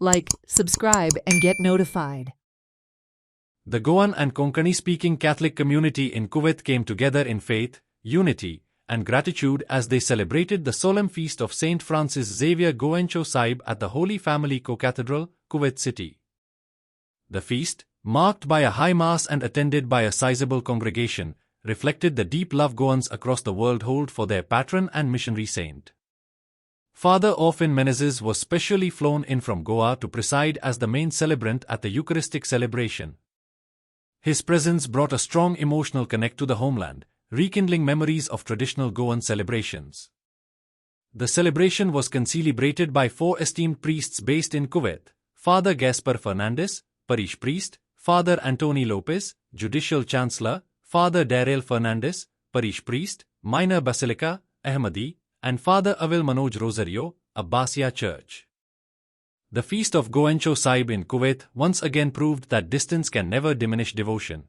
like, subscribe, and get notified. The Goan and Konkani-speaking Catholic community in Kuwait came together in faith, unity, and gratitude as they celebrated the solemn feast of Saint Francis Xavier Goencho Saib at the Holy Family Co-Cathedral, Kuwait City. The feast, marked by a high mass and attended by a sizable congregation, reflected the deep love Goans across the world hold for their patron and missionary saint. Father Orphan Menezes was specially flown in from Goa to preside as the main celebrant at the Eucharistic celebration. His presence brought a strong emotional connect to the homeland, rekindling memories of traditional Goan celebrations. The celebration was concelebrated by 4 esteemed priests based in Kuwait: Father Gaspar Fernandez, Parish Priest; Father Antoni Lopez, Judicial Chancellor; Father Daryl Fernandez, Parish Priest, Minor Basilica, Ahmadi; and Father Avil Manoj Rosario, Abbasiya Church. The feast of Goencho Saib in Kuwait once again proved that distance can never diminish devotion.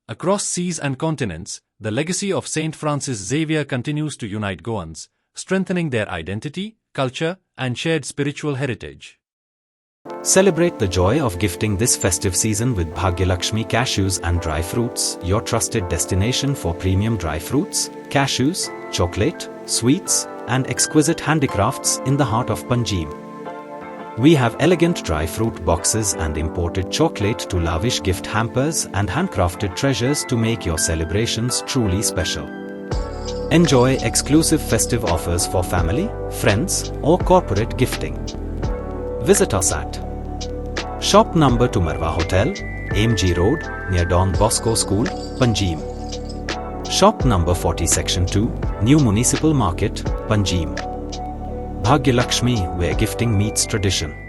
Across seas and continents, the legacy of Saint Francis Xavier continues to unite Goans, strengthening their identity, culture, and shared spiritual heritage. Celebrate the joy of gifting this festive season with Bhagyalakshmi Cashews and Dry Fruits, your trusted destination for premium dry fruits, cashews, chocolate, sweets, and exquisite handicrafts in the heart of Panjim. We have elegant dry fruit boxes and imported chocolate to lavish gift hampers and handcrafted treasures to make your celebrations truly special. Enjoy exclusive festive offers for family, friends, or corporate gifting. Visit us at Shop Number 2 Marwa Hotel, AMG Road, near Don Bosco School, Panjim. Shop Number 40 Section 2, New Municipal Market, Panjim. Bhagyalakshmi, where gifting meets tradition.